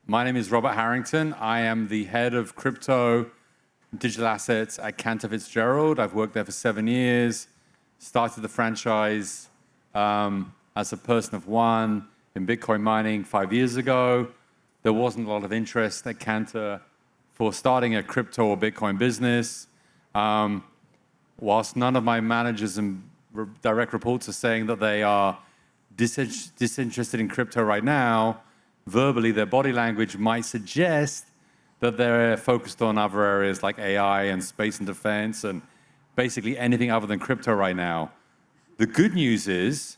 My name is Robert Harrington. I am the head of crypto digital assets at Cantor Fitzgerald. I've worked there for 7 years, started the franchise as a person of one in Bitcoin mining 5 years ago. There wasn't a lot of interest at Cantor for starting a crypto or Bitcoin business. Whilst none of my managers and direct reports are saying that they are disinterested in crypto right now, verbally their body language might suggest that they're focused on other areas like AI and space and defense and basically anything other than crypto right now. The good news is,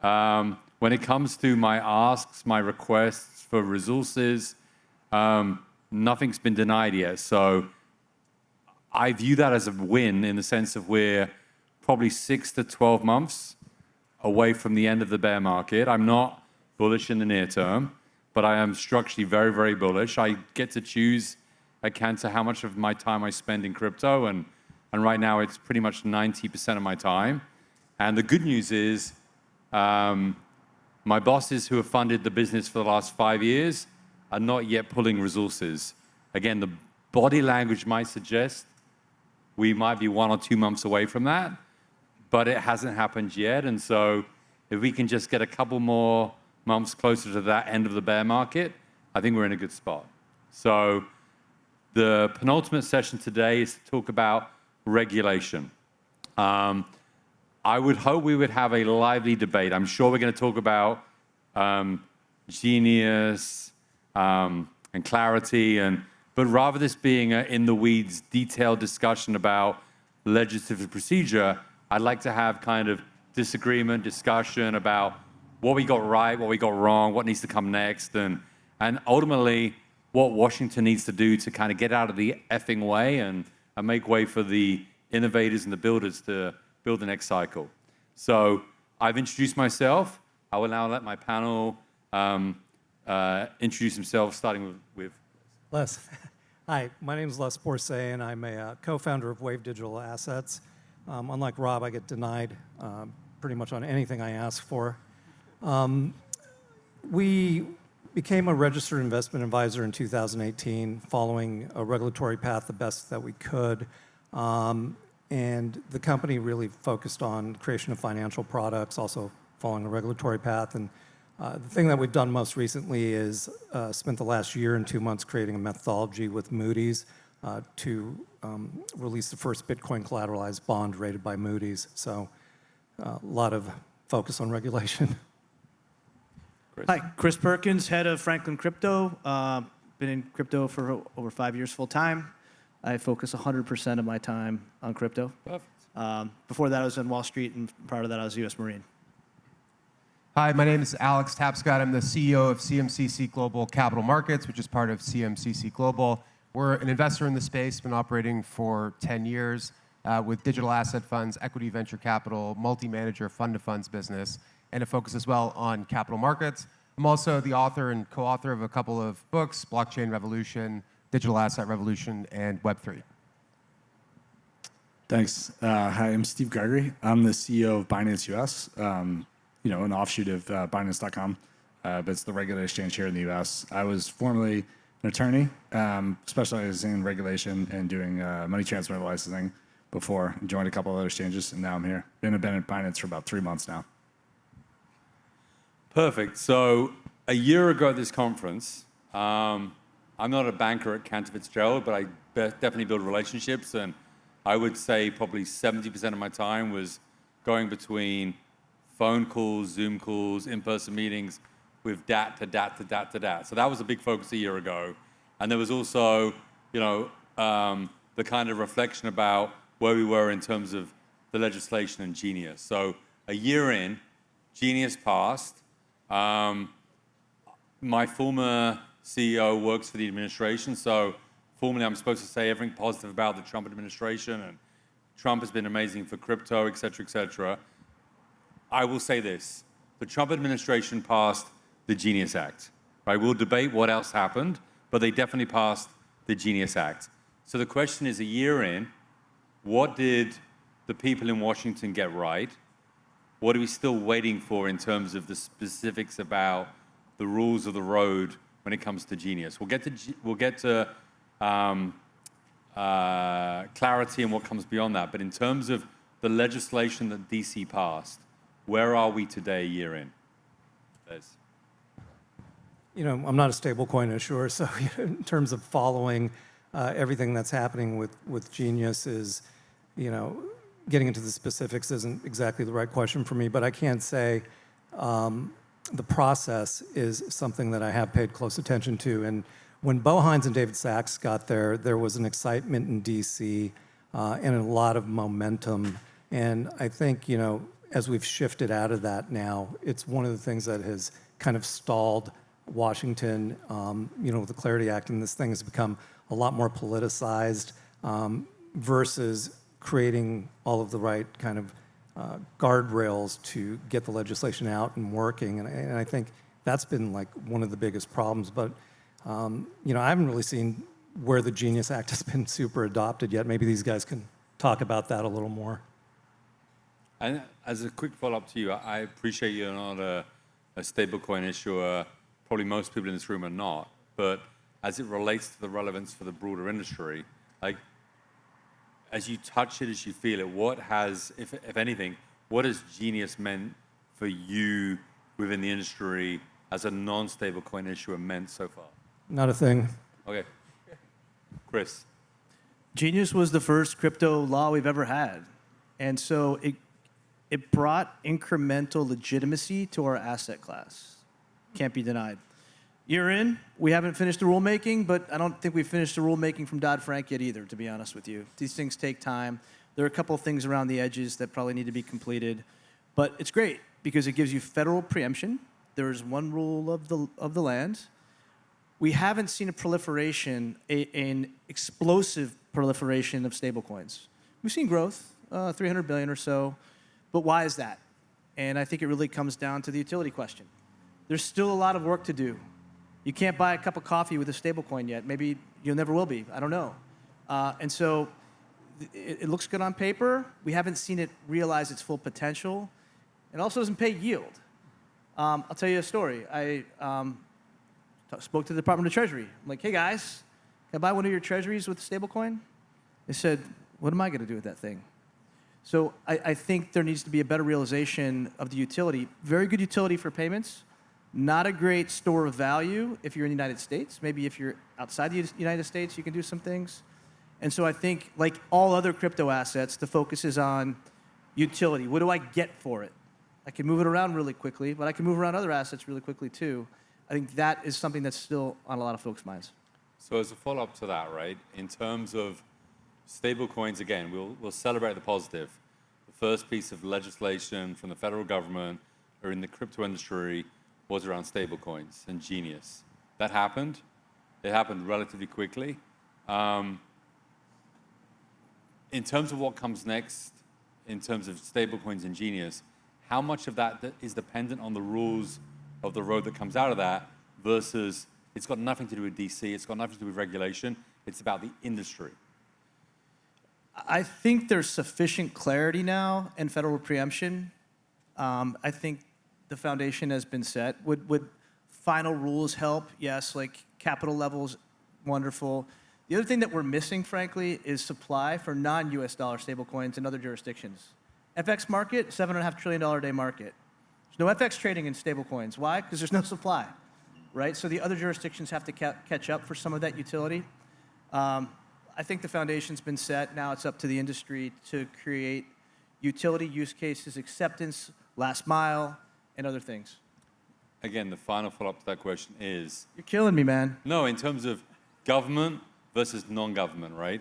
when it comes to my asks, my requests for resources, nothing's been denied yet. So I view that as a win in the sense of we're probably 6 to 12 months away from the end of the bear market. I'm not bullish in the near term, but I am structurally very, very bullish. I get to choose at Cantor how much of my time I spend in crypto, and right now it's pretty much 90% of my time. And the good news is, my bosses who have funded the business for the last 5 years are not yet pulling resources. Again, the body language might suggest we might be 1 or 2 months away from that, but it hasn't happened yet. And so if we can just get a couple more months closer to that end of the bear market, I think we're in a good spot. So the penultimate session today is to talk about regulation. I would hope we would have a lively debate. I'm sure we're going to talk about genius and clarity, but rather this being a in the weeds, detailed discussion about legislative procedure, I'd like to have kind of disagreement, discussion about what we got right, what we got wrong, what needs to come next, and ultimately what Washington needs to do to kind of get out of the effing way and make way for the innovators and the builders to build the next cycle. So I've introduced myself. I will now let my panel introduce themselves, starting with Les. Hi, my name is Les Borsai, and I'm a co-founder of Wave Digital Assets. Unlike Rob, I get denied pretty much on anything I ask for. We became a registered investment advisor in 2018, following a regulatory path the best that we could. And the company really focused on creation of financial products, also following a regulatory path. And the thing that we've done most recently is spent the last year and 2 months creating a methodology with Moody's to release the first Bitcoin collateralized bond rated by Moody's. So a lot of focus on regulation. Chris. Hi, Chris Perkins, head of Franklin Crypto. Been in crypto for over 5 years full time. I focus 100% of my time on crypto. Perfect. Before that, I was on Wall Street, and prior to that, I was a U.S. Marine. Hi, my name is Alex Tapscott. I'm the CEO of CMCC Global Capital Markets, which is part of CMCC Global. We're an investor in the space, been operating for 10 years with digital asset funds, equity venture capital, multi-manager fund-to-funds business, and a focus as well on capital markets. I'm also the author and co-author of a couple of books, Blockchain Revolution, Digital Asset Revolution, and Web3. Thanks. Hi, I'm Steve Gregory. I'm the CEO of Binance US, an offshoot of Binance.com, but it's the regulated exchange here in the US. I was formerly an attorney, specializing in regulation and doing money transmitter licensing before. Joined a couple of other exchanges, and now I'm here. Been at Binance for about 3 months now. Perfect. So a year ago at this conference, I'm not a banker at Cantor Fitzgerald, but I definitely build relationships, and I would say probably 70% of my time was going between phone calls, Zoom calls, in-person meetings with dat to dat to dat to dat. So that was a big focus a year ago. And there was also, the kind of reflection about where we were in terms of the legislation and Genius. So a year in, Genius passed. My former CEO works for the administration, so formally I'm supposed to say everything positive about the Trump administration, and Trump has been amazing for crypto, et cetera, et cetera. I will say this, the Trump administration passed the Genius Act, right? We'll debate what else happened, but they definitely passed the Genius Act. So the question is, a year in, what did the people in Washington get right? What are we still waiting for in terms of the specifics about the rules of the road when it comes to Genius. We'll get to clarity and what comes beyond that. But in terms of the legislation that DC passed, where are we today, a year in? You know, I'm not a stablecoin issuer, so in terms of following everything that's happening with Genius is, you know, getting into the specifics isn't exactly the right question for me, but I can say the process is something that I have paid close attention to. And when Bo Hines and David Sachs got there was an excitement in DC and a lot of momentum. And I think, you know, as we've shifted out of that now, it's one of the things that has kind of stalled Washington, you know, with the Clarity Act, and this thing has become a lot more politicized versus creating all of the right kind of guardrails to get the legislation out and working. And I think that's been like one of the biggest problems. But, you know, I haven't really seen where the Genius Act has been super adopted yet. Maybe these guys can talk about that a little more. And as a quick follow-up to you, I appreciate you're not a stablecoin issuer. Probably most people in this room are not. But as it relates to the relevance for the broader industry, like, as you touch it, as you feel it, what has, if anything, what has Genius meant for you within the industry as a non-stablecoin issuer meant so far? Not a thing. Okay. Chris. Genius was the first crypto law we've ever had. And so it brought incremental legitimacy to our asset class. Can't be denied. Year in, we haven't finished the rulemaking, but I don't think we've finished the rulemaking from Dodd-Frank yet either, to be honest with you. These things take time. There are a couple of things around the edges that probably need to be completed. But it's great because it gives you federal preemption. There's one rule of the land. We haven't seen a proliferation, an explosive proliferation of stablecoins. We've seen growth, 300 billion or so. But why is that? And I think it really comes down to the utility question. There's still a lot of work to do. You can't buy a cup of coffee with a stablecoin yet. Maybe you never will be. I don't know. And so it looks good on paper. We haven't seen it realize its full potential. It also doesn't pay yield. I'll tell you a story. I spoke to the Department of Treasury. I'm like, hey guys, can I buy one of your treasuries with a stablecoin? They said, what am I going to do with that thing? So I think there needs to be a better realization of the utility. Very good utility for payments. Not a great store of value if you're in the United States. Maybe if you're outside the United States, you can do some things. And so I think, like all other crypto assets, the focus is on utility. What do I get for it? I can move it around really quickly, but I can move around other assets really quickly too. I think that is something that's still on a lot of folks' minds. So as a follow-up to that, right, in terms of stablecoins, again, we'll celebrate the positive. The first piece of legislation from the federal government or in the crypto industry was around stablecoins and Genius. That happened. It happened relatively quickly. In terms of what comes next, in terms of stablecoins and Genius, how much of that is dependent on the rules of the road that comes out of that versus it's got nothing to do with DC, it's got nothing to do with regulation, it's about the industry? I think there's sufficient clarity now and federal preemption. I think the foundation has been set. Would final rules help? Yes, like capital levels, wonderful. The other thing that we're missing, frankly, is supply for non-US dollar stablecoins in other jurisdictions. FX market, $7.5 trillion a day market. There's no FX trading in stablecoins. Why? Because there's no supply, right? So the other jurisdictions have to catch up for some of that utility. I think the foundation's been set. Now it's up to the industry to create utility use cases, acceptance, last mile, and other things. Again, the final follow-up to that question is... You're killing me, man. No, in terms of government versus non-government, right?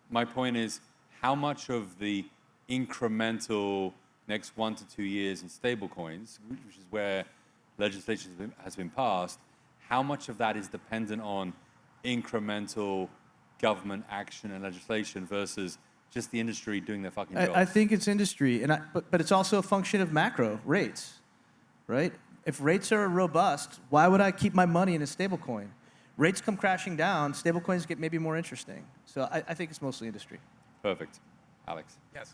My point is, how much of the incremental next 1 to 2 years in stablecoins, which is where legislation has been passed, how much of that is dependent on incremental government action and legislation versus just the industry doing their fucking job? I think it's industry, but it's also a function of macro rates, right? If rates are robust, why would I keep my money in a stablecoin? Rates come crashing down, stablecoins get maybe more interesting. So I think it's mostly industry. Perfect. Alex? Yes.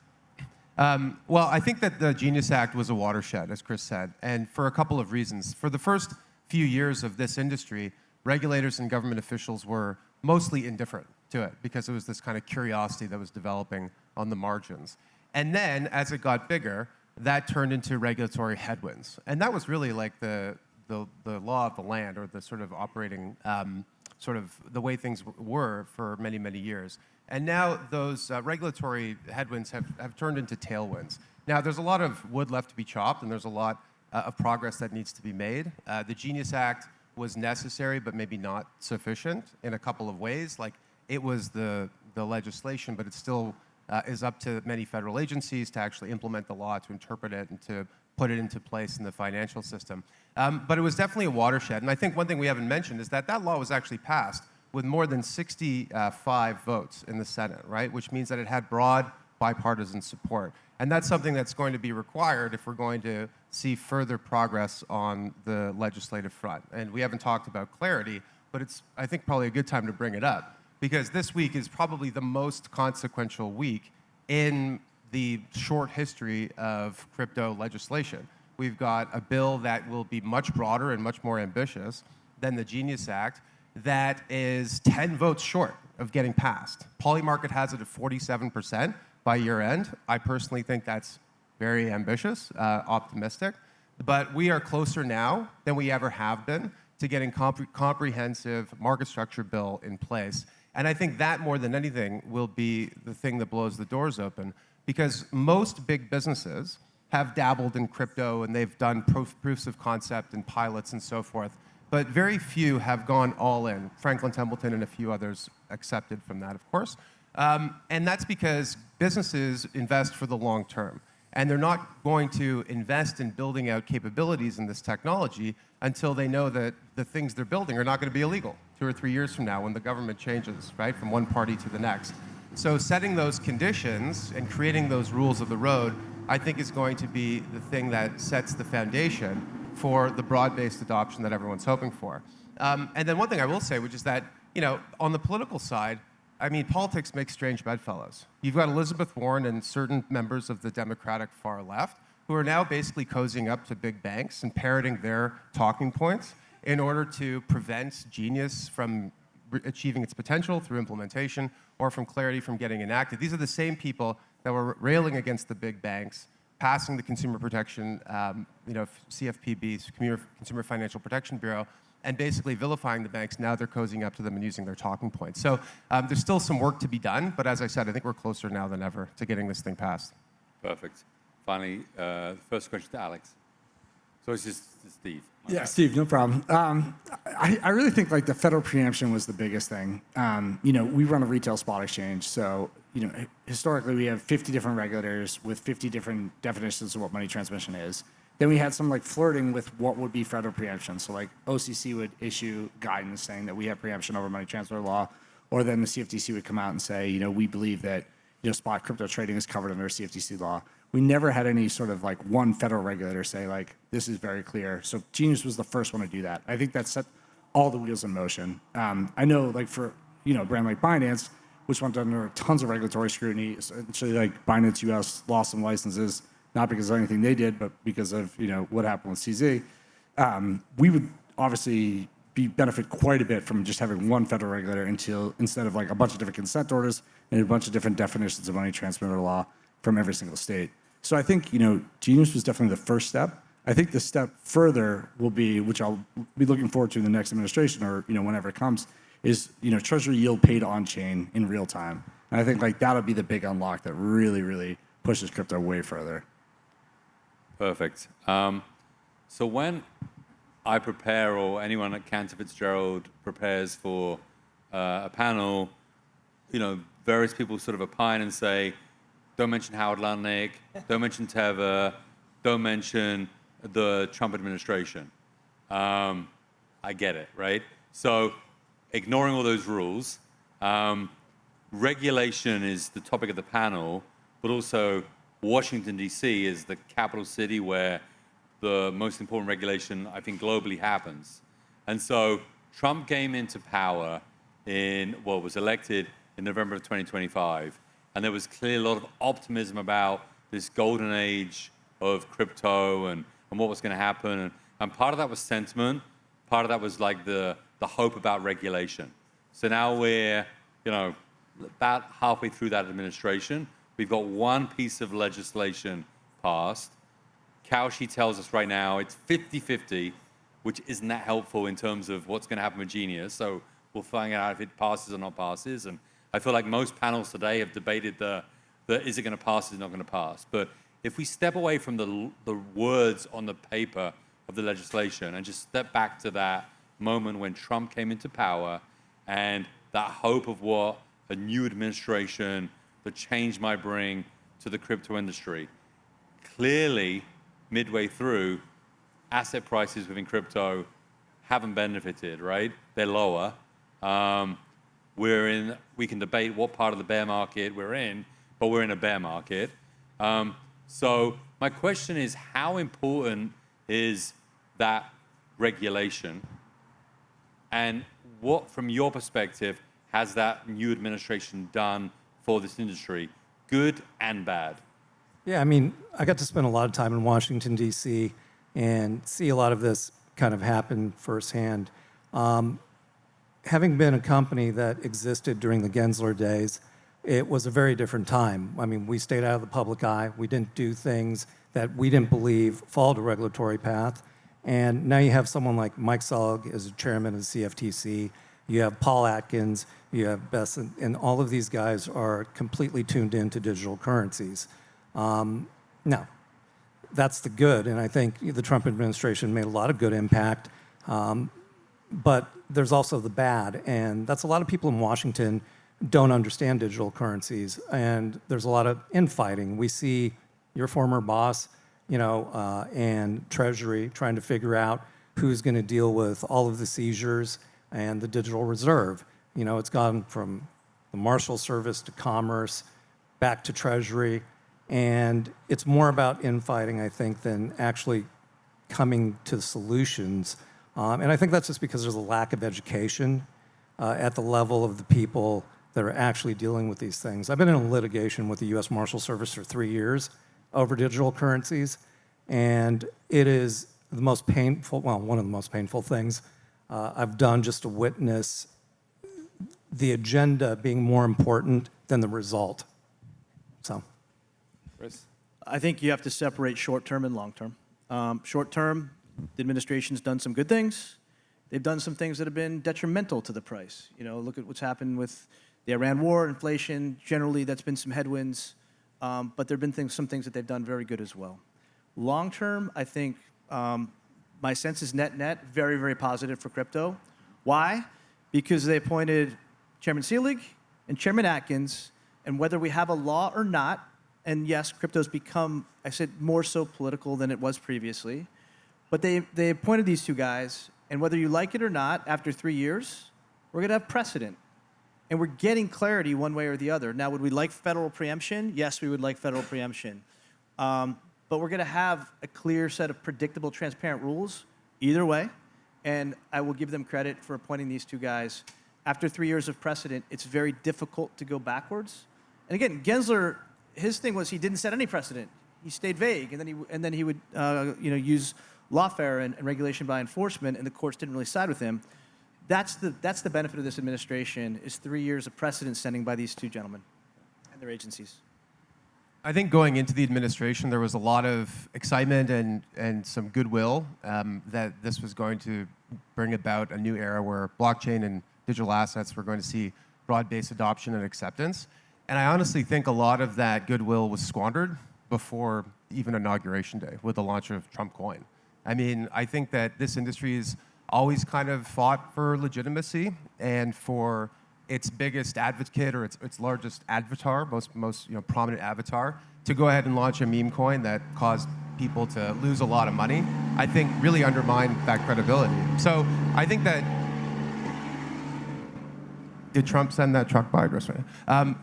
Well, I think that the Genius Act was a watershed, as Chris said, and for a couple of reasons. For the first, few years of this industry, regulators and government officials were mostly indifferent to it because it was this kind of curiosity that was developing on the margins. And then, as it got bigger, that turned into regulatory headwinds. And that was really like the law of the land, or the sort of operating, sort of the way things were for many, many years. And now those regulatory headwinds have turned into tailwinds. Now, there's a lot of wood left to be chopped, and there's a lot of progress that needs to be made. The Genius Act was necessary, but maybe not sufficient in a couple of ways. Like, it was the legislation, but it still is up to many federal agencies to actually implement the law, to interpret it, and to put it into place in the financial system. But it was definitely a watershed. And I think one thing we haven't mentioned is that that law was actually passed with more than 65 votes in the Senate, right? Which means that it had broad bipartisan support. And that's something that's going to be required if we're going to see further progress on the legislative front. And we haven't talked about clarity, but it's, I think, probably a good time to bring it up, because this week is probably the most consequential week in the short history of crypto legislation. We've got a bill that will be much broader and much more ambitious than the Genius Act that is 10 votes short of getting passed. Polymarket has it at 47% by year end. I personally think that's very ambitious, optimistic, but we are closer now than we ever have been to getting comprehensive market structure bill in place. And I think that, more than anything, will be the thing that blows the doors open, because most big businesses have dabbled in crypto and they've done proofs of concept and pilots and so forth, but very few have gone all in. Franklin Templeton and a few others accepted from that, of course. And that's because businesses invest for the long term. And they're not going to invest in building out capabilities in this technology until they know that the things they're building are not going to be illegal 2 or 3 years from now when the government changes, right, from one party to the next. So setting those conditions and creating those rules of the road, I think, is going to be the thing that sets the foundation for the broad-based adoption that everyone's hoping for. And then one thing I will say, which is that, you know, on the political side, I mean, politics makes strange bedfellows. You've got Elizabeth Warren and certain members of the Democratic far left who are now basically cozying up to big banks and parroting their talking points in order to prevent Genius from achieving its potential through implementation, or from clarity from getting enacted. These are the same people that were railing against the big banks, passing the Consumer Protection, CFPB, Consumer Financial Protection Bureau, and basically vilifying the banks. Now they're cozying up to them and using their talking points. So there's still some work to be done, but as I said, I think we're closer now than ever to getting this thing passed. Perfect. Finally, the first question to Alex. So it's just Steve. Yeah, Steve, no problem. I really think like the federal preemption was the biggest thing. You know, we run a retail spot exchange, so you know, historically we have 50 different regulators with 50 different definitions of what money transmission is. Then we had some like flirting with what would be federal preemption. So like OCC would issue guidance saying that we have preemption over money transfer law, or then the CFTC would come out and say, you know, we believe that, you know, spot crypto trading is covered under CFTC law. We never had any sort of like one federal regulator say like, this is very clear. So Genius was the first one to do that. I think that set all the wheels in motion. I know like for, you know, a brand like Binance, which went under tons of regulatory scrutiny, essentially like Binance US lost some licenses, not because of anything they did, but because of, you know, what happened with CZ. We would obviously benefit quite a bit from just having one federal regulator instead of like a bunch of different consent orders and a bunch of different definitions of money transmitter law from every single state. So I think, you know, Genius was definitely the first step. I think the step further will be, which I'll be looking forward to in the next administration, or, you know, whenever it comes, is, you know, Treasury yield paid on chain in real time. And I think like that'll be the big unlock that really, really pushes crypto way further. Perfect. So when I prepare, or anyone at Cantor Fitzgerald prepares for a panel, you know, various people sort of opine and say, don't mention Howard Lutnick, don't mention Tether, don't mention the Trump administration. I get it, right? So ignoring all those rules, regulation is the topic of the panel, but also Washington, D.C. is the capital city where the most important regulation, I think, globally happens. And so Trump came into power was elected in November of 2025. And there was clearly a lot of optimism about this golden age of crypto and what was going to happen. And part of that was sentiment, part of that was like the hope about regulation. So now we're, about halfway through that administration. We've got one piece of legislation passed. Cauchy tells us right now it's 50-50, which isn't that helpful in terms of what's going to happen with Genius. So we'll find out if it passes or not passes. And I feel like most panels today have debated the is it going to pass, is it not going to pass. But if we step away from the words on the paper of the legislation and just step back to that moment when Trump came into power and that hope of what a new administration, the change might bring to the crypto industry, clearly, midway through, asset prices within crypto haven't benefited, right? They're lower. We can debate what part of the bear market we're in, but we're in a bear market. So my question is, how important is that regulation? And what, from your perspective, has that new administration done for this industry, good and bad? Yeah, I mean, I got to spend a lot of time in Washington, D.C., and see a lot of this kind of happen firsthand. Having been a company that existed during the Gensler days, it was a very different time. I mean, we stayed out of the public eye. We didn't do things that we didn't believe followed a regulatory path. And now you have someone like Mike Salg as a chairman of the CFTC. You have Paul Atkins, you have Bess, and all of these guys are completely tuned into digital currencies. Now, that's the good, and I think the Trump administration made a lot of good impact, but there's also the bad, and that's a lot of people in Washington don't understand digital currencies, and there's a lot of infighting. We see your former boss, and Treasury trying to figure out who's going to deal with all of the seizures and the digital reserve. It's gone from the Marshal Service to Commerce, back to Treasury, and it's more about infighting, I think, than actually coming to solutions. And I think that's just because there's a lack of education at the level of the people that are actually dealing with these things. I've been in a litigation with the U.S. Marshal Service for 3 years over digital currencies, and it is the most painful, well, one of the most painful things I've done, just to witness the agenda being more important than the result. So, Chris? I think you have to separate short-term and long-term. Short-term, the administration's done some good things. They've done some things that have been detrimental to the price. Look at what's happened with the Iran war, inflation. Generally, that's been some headwinds, but there have been some things that they've done very good as well. Long-term, I think my sense is net-net, very, very positive for crypto. Why? Because they appointed Chairman Selig and Chairman Atkins, and whether we have a law or not, and yes, crypto's become, I said, more so political than it was previously, but they appointed these two guys, and whether you like it or not, after 3 years, we're going to have precedent. And we're getting clarity one way or the other. Now, would we like federal preemption? Yes, we would like federal preemption. But we're going to have a clear set of predictable, transparent rules either way. And I will give them credit for appointing these two guys. After 3 years of precedent, it's very difficult to go backwards. And again, Gensler, his thing was he didn't set any precedent. He stayed vague, and then he would use lawfare and regulation by enforcement, and the courts didn't really side with him. That's the benefit of this administration, is 3 years of precedent setting by these two gentlemen and their agencies. I think going into the administration, there was a lot of excitement and some goodwill that this was going to bring about a new era where blockchain and digital assets were going to see broad-based adoption and acceptance. And I honestly think a lot of that goodwill was squandered before even Inauguration Day with the launch of Trump Coin. I mean, I think that this industry has always kind of fought for legitimacy and for its biggest advocate or its largest avatar, most prominent avatar, to go ahead and launch a meme coin that caused people to lose a lot of money, I think really undermined that credibility. So I think that, did Trump send that truck by?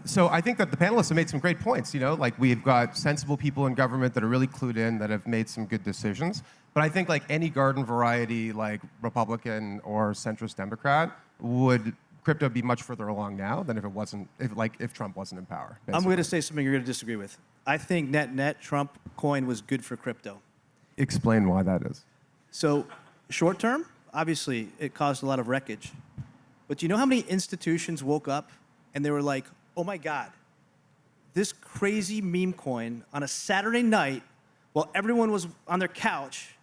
So I think that the panelists have made some great points. Like we've got sensible people in government that are really clued in, that have made some good decisions. But I think like any garden variety, like Republican or centrist Democrat, would crypto be much further along now than if Trump wasn't in power? Basically. I'm going to say something you're going to disagree with. I think net Trump coin was good for crypto. Explain why that is. So short term, obviously, it caused a lot of wreckage. But do you know how many institutions woke up and they were like, oh my God, this crazy meme coin on a Saturday night while everyone was on their couch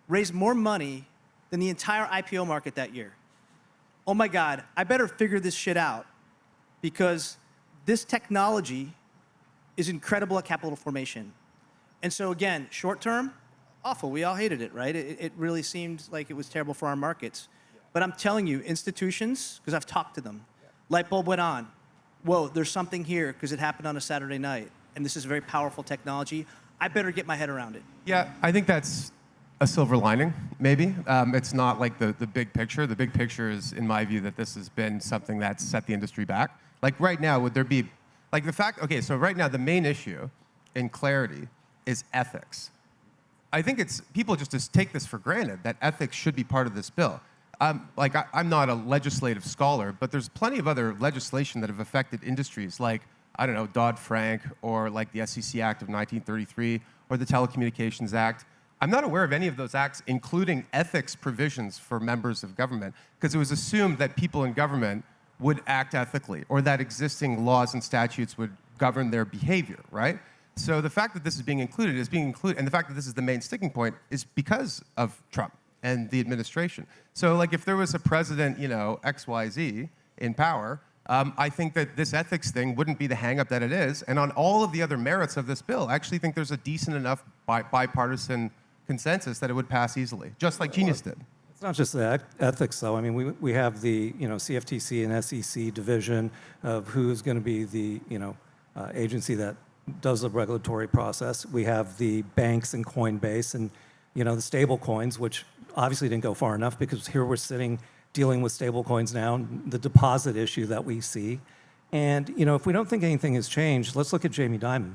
raised more money than the entire IPO market that year. Oh my God, I better figure this shit out because this technology is incredible at capital formation. And so again, short term, awful. We all hated it, right? It really seemed like it was terrible for our markets. But I'm telling you, institutions, because I've talked to them, light bulb went on. Whoa, there's something here because it happened on a Saturday night. And this is very powerful technology. I better get my head around it. Yeah, I think that's a silver lining, maybe. It's not like the big picture. The big picture is, in my view, that this has been something that's set the industry back. Like right now, would there be, like the fact, okay, so right now the main issue in clarity is ethics. I think it's, people just take this for granted, that ethics should be part of this bill. I'm not a legislative scholar, but there's plenty of other legislation that have affected industries like, I don't know, Dodd-Frank or like the SEC Act of 1933 or the Telecommunications Act. I'm not aware of any of those acts, including ethics provisions for members of government, because it was assumed that people in government would act ethically or that existing laws and statutes would govern their behavior, right? So the fact that this is being included, and the fact that this is the main sticking point is because of Trump and the administration. So like if there was a president, you know, XYZ in power, I think that this ethics thing wouldn't be the hang-up that it is. And on all of the other merits of this bill, I actually think there's a decent enough bipartisan consensus that it would pass easily, just like Genius did. It's not just the ethics, though. I mean, we have the CFTC and SEC division of who's going to be the agency that does the regulatory process. We have the banks and Coinbase and the stable coins, which obviously didn't go far enough because here we're sitting dealing with stable coins now, the deposit issue that we see. And if we don't think anything has changed, let's look at Jamie Dimon.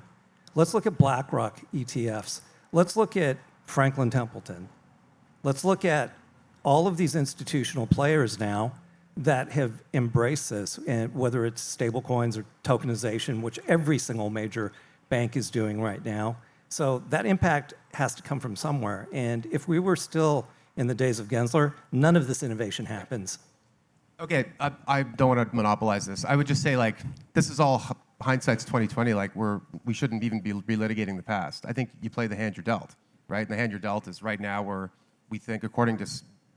Let's look at BlackRock ETFs. Let's look at Franklin Templeton. Let's look at all of these institutional players now that have embraced this, and whether it's stable coins or tokenization, which every single major bank is doing right now. So that impact has to come from somewhere. And if we were still in the days of Gensler, none of this innovation happens. Okay, I don't want to monopolize this. I would just say, like, this is all hindsight's 2020. Like, we shouldn't even be relitigating the past. I think you play the hand you're dealt, right? And the hand you're dealt is right now where we think, according to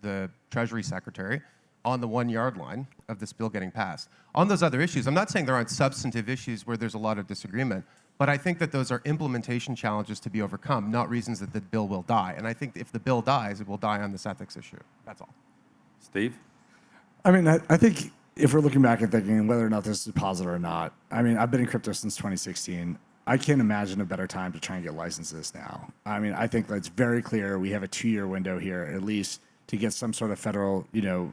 the Treasury Secretary, on the 1 yard line of this bill getting passed. On those other issues, I'm not saying there aren't substantive issues where there's a lot of disagreement, but I think that those are implementation challenges to be overcome, not reasons that the bill will die. And I think if the bill dies, it will die on this ethics issue. That's all. Steve? I mean, I think if we're looking back and thinking whether or not this is positive or not, I mean, I've been in crypto since 2016. I can't imagine a better time to try and get licenses now. I mean, I think that's very clear. We have a 2-year window here, at least, to get some sort of federal,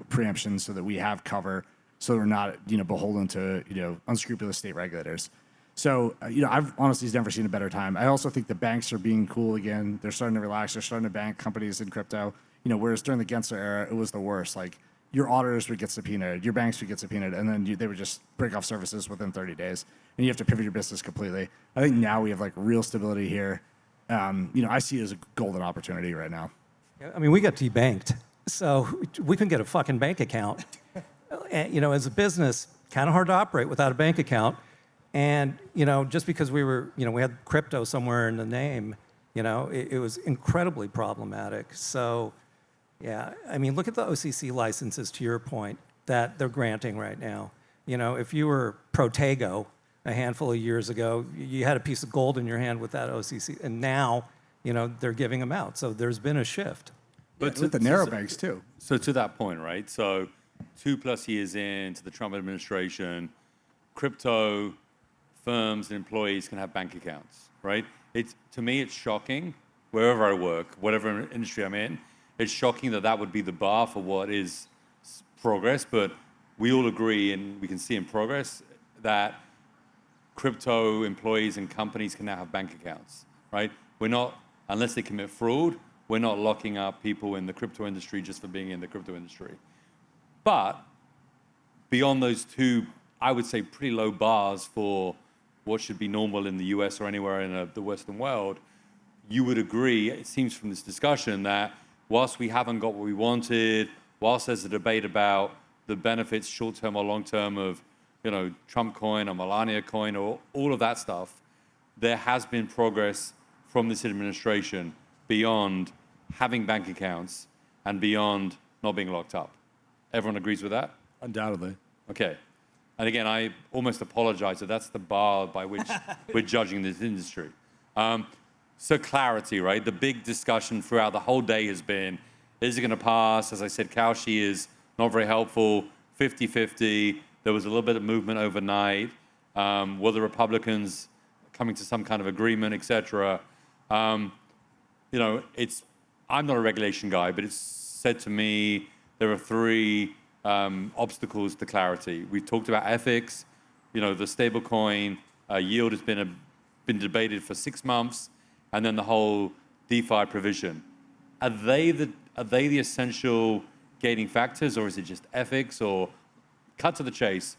preemption so that we have cover, so we're not, beholden to, unscrupulous state regulators. So, I've honestly never seen a better time. I also think the banks are being cool again. They're starting to relax. They're starting to bank companies in crypto. Whereas during the Gensler era, it was the worst. Like, your auditors would get subpoenaed, your banks would get subpoenaed, and then they would just break off services within 30 days. And you have to pivot your business completely. I think now we have, like, real stability here. I see it as a golden opportunity right now. I mean, we got debanked, so we couldn't get a fucking bank account. And, as a business, kind of hard to operate without a bank account. And, just because we had crypto somewhere in the name, it was incredibly problematic. So, yeah, I mean, look at the OCC licenses, to your point, that they're granting right now. If you were Protego a handful of years ago, you had a piece of gold in your hand with that OCC, and now, they're giving them out. So there's been a shift. But with the narrow banks, too. So to that point, right? So 2+ years into the Trump administration, crypto firms and employees can have bank accounts, right? To me, it's shocking, wherever I work, whatever industry I'm in, it's shocking that would be the bar for what is progress, but we all agree, and we can see in progress, that crypto employees and companies can now have bank accounts, right? We're not, unless they commit fraud, we're not locking up people in the crypto industry just for being in the crypto industry. But beyond those two, I would say pretty low bars for what should be normal in the US or anywhere in the Western world, you would agree, it seems from this discussion, that whilst we haven't got what we wanted, whilst there's a debate about the benefits, short-term or long-term, of Trump coin or Melania coin or all of that stuff, there has been progress from this administration beyond having bank accounts and beyond not being locked up. Everyone agrees with that? Undoubtedly. Okay. And again, I almost apologize that that's the bar by which we're judging this industry. So clarity, right? The big discussion throughout the whole day has been, is it going to pass? As I said, Kaushi is not very helpful, 50-50. There was a little bit of movement overnight. Were the Republicans coming to some kind of agreement, et cetera? I'm not a regulation guy, but it's said to me there are three obstacles to clarity. We've talked about ethics. The stablecoin yield has been debated for 6 months, and then the whole DeFi provision. Are they the essential gating factors, or is it just ethics? Or cut to the chase,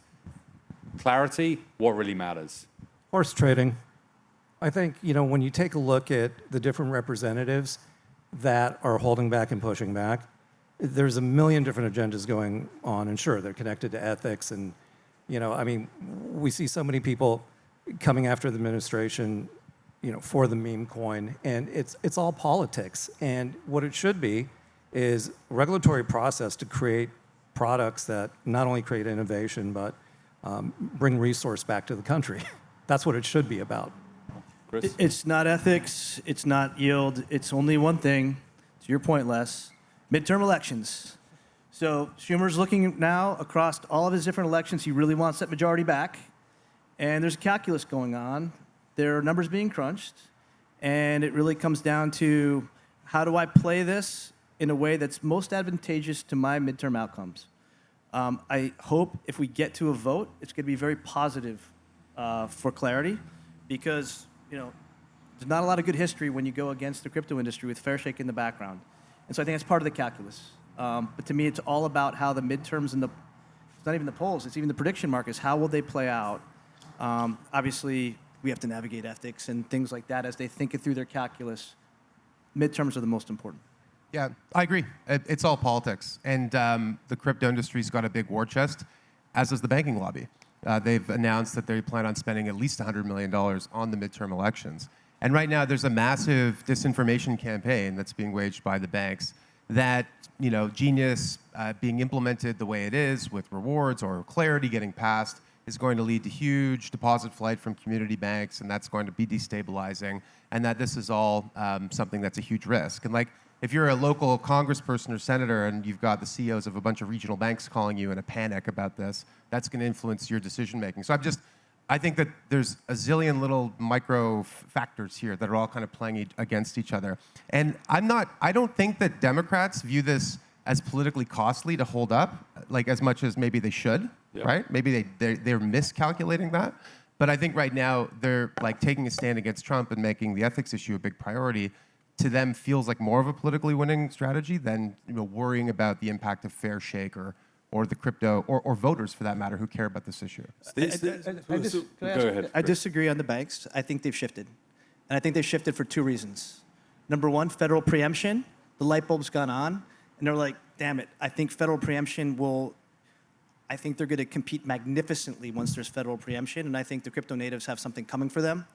clarity, what really matters? Horse trading. I think, when you take a look at the different representatives that are holding back and pushing back, there's a million different agendas going on, and sure, they're connected to ethics. And, we see so many people coming after the administration, for the meme coin, and it's all politics. And what it should be is a regulatory process to create products that not only create innovation, but bring resource back to the country. That's what it should be about. Chris? It's not ethics. It's not yield. It's only one thing. To your point, Les, midterm elections. So Schumer's looking now across all of his different elections. He really wants that majority back. And there's a calculus going on. There are numbers being crunched. And it really comes down to, how do I play this in a way that's most advantageous to my midterm outcomes? I hope if we get to a vote, it's going to be very positive for clarity, because there's not a lot of good history when you go against the crypto industry with fair shake in the background. And so I think that's part of the calculus. But to me, it's all about how the midterms and it's not even the polls, it's even the prediction markets. How will they play out? Obviously, we have to navigate ethics and things like that as they think it through their calculus. Midterms are the most important. Yeah, I agree. It's all politics. And the crypto industry's got a big war chest, as does the banking lobby. They've announced that they plan on spending at least $100 million on the midterm elections. And right now, there's a massive disinformation campaign that's being waged by the banks that, Genius being implemented the way it is, with rewards or clarity getting passed, is going to lead to huge deposit flight from community banks, and that's going to be destabilizing, and that this is all something that's a huge risk. And if you're a local congressperson or senator and you've got the CEOs of a bunch of regional banks calling you in a panic about this, that's going to influence your decision making. So I think that there's a zillion little micro factors here that are all kind of playing against each other. And I don't think that Democrats view this as politically costly to hold up, as much as maybe they should, right? Maybe they're miscalculating that. But I think right now they're taking a stand against Trump and making the ethics issue a big priority. To them, feels like more of a politically winning strategy than worrying about the impact of fair shake or the crypto or voters for that matter who care about this issue. I disagree on the banks. I think they've shifted. And I think they've shifted for two reasons. Number one, federal preemption. The light bulb's gone on. And they're like, damn it, I think federal preemption I think they're going to compete magnificently once there's federal preemption. And I think the crypto natives have something coming for them.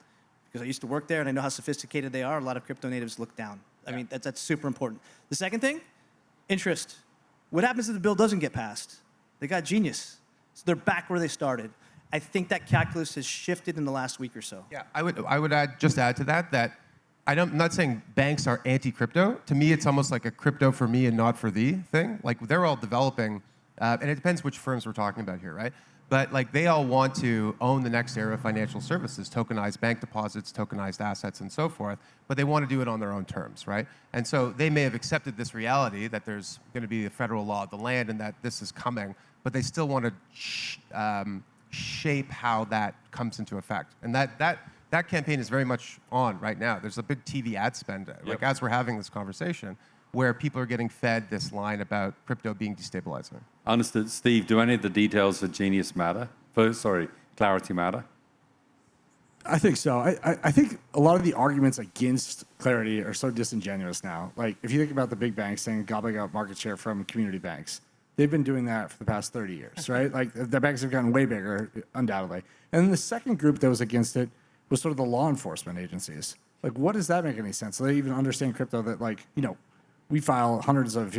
Because I used to work there and I know how sophisticated they are. A lot of crypto natives look down. I mean, that's super important. The second thing, interest. What happens if the bill doesn't get passed? They got Genius. So they're back where they started. I think that calculus has shifted in the last week or so. Yeah, I would add to that I'm not saying banks are anti-crypto. To me, it's almost like a crypto for me and not for thee thing. They're all developing, and it depends which firms we're talking about here, right? But they all want to own the next era of financial services, tokenized bank deposits, tokenized assets, and so forth. But they want to do it on their own terms, right? And so they may have accepted this reality that there's going to be a federal law of the land and that this is coming, but they still want to shape how that comes into effect. And that campaign is very much on right now. There's a big TV ad spend, as we're having this conversation, where people are getting fed this line about crypto being destabilizing. Understood. Steve, do any of the details for Genius matter? Clarity matter? I think so. I think a lot of the arguments against clarity are so disingenuous now. Like, if you think about the big banks saying gobbling up market share from community banks, they've been doing that for the past 30 years, right? Like, the banks have gotten way bigger, undoubtedly. And then the second group that was against it was sort of the law enforcement agencies. Like, what does that make any sense? So they even understand crypto that, like, we file hundreds of,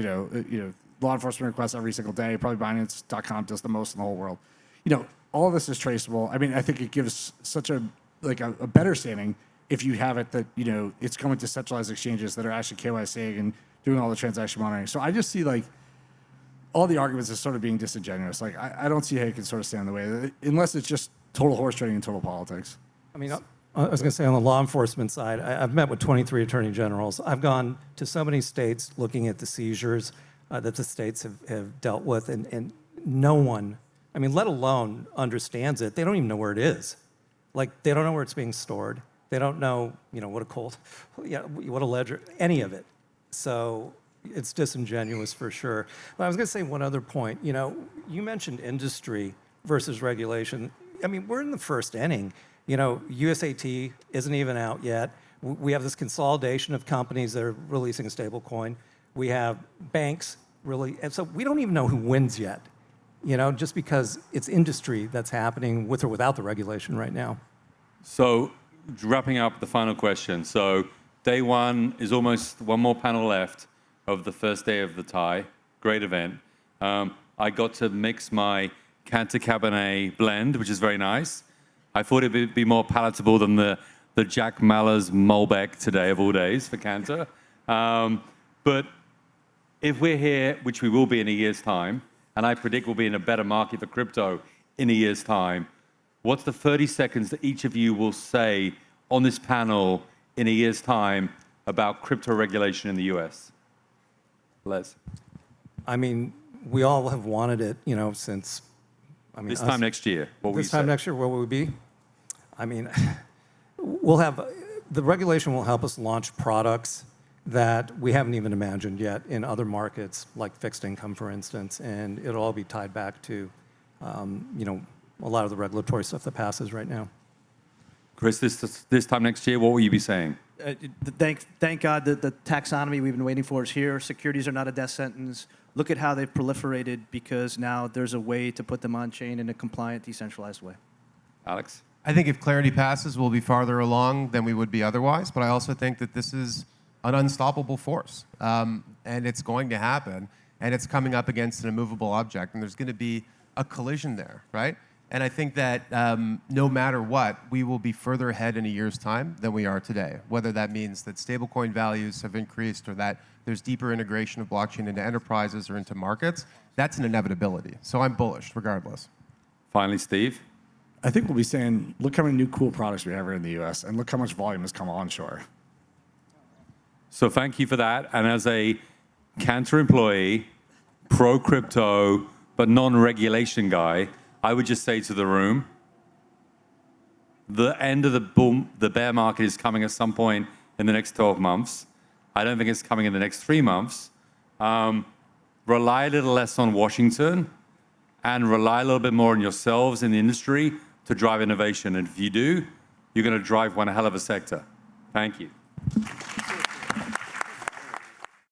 law enforcement requests every single day. Probably Binance.com does the most in the whole world. All of this is traceable. I mean, I think it gives such a better standing if you have it that, it's going to centralized exchanges that are actually KYC and doing all the transaction monitoring. So I just see, like, all the arguments as sort of being disingenuous. Like, I don't see how you can sort of stand in the way, unless it's just total horse trading and total politics. I mean, I was going to say on the law enforcement side, I've met with 23 attorney generals. I've gone to so many states looking at the seizures that the states have dealt with, and no one, I mean, let alone understands it. They don't even know where it is. Like, they don't know where it's being stored. They don't know, what a ledger, any of it. So it's disingenuous for sure. But I was going to say one other point. You mentioned industry versus regulation. I mean, we're in the first inning. USAT isn't even out yet. We have this consolidation of companies that are releasing a stable coin. We have banks and so we don't even know who wins yet, just because it's industry that's happening with or without the regulation right now. So wrapping up the final question. So day one is almost one more panel left of the first day of the tie. Great event. I got to mix my Cantor Cabernet blend, which is very nice. I thought it would be more palatable than the Jack Maller's Malbec today of all days for Cantor. But if we're here, which we will be in a year's time, and I predict we'll be in a better market for crypto in a year's time, what's the 30 seconds that each of you will say on this panel in a year's time about crypto regulation in the US? Les. I mean, we all have wanted it, since, this time next year, what will you say? This time next year, where will we be? I mean, the regulation will help us launch products that we haven't even imagined yet in other markets, like fixed income, for instance, and it'll all be tied back to, a lot of the regulatory stuff that passes right now. Chris, this time next year, what will you be saying? Thank God that the taxonomy we've been waiting for is here. Securities are not a death sentence. Look at how they've proliferated, because now there's a way to put them on chain in a compliant, decentralized way. Alex? I think if clarity passes, we'll be farther along than we would be otherwise. But I also think that this is an unstoppable force, and it's going to happen. And it's coming up against an immovable object, and there's going to be a collision there, right? And I think that no matter what, we will be further ahead in a year's time than we are today. Whether that means that stablecoin values have increased or that there's deeper integration of blockchain into enterprises or into markets, that's an inevitability. So I'm bullish, regardless. Finally, Steve. I think we'll be saying, look how many new cool products we have here in the US, and look how much volume has come onshore. So thank you for that. And as a Cantor employee, pro-crypto, but non-regulation guy, I would just say to the room, the end of the bear market is coming at some point in the next 12 months. I don't think it's coming in the next 3 months. Rely a little less on Washington and rely a little bit more on yourselves in the industry to drive innovation. And if you do, you're going to drive one hell of a sector. Thank you.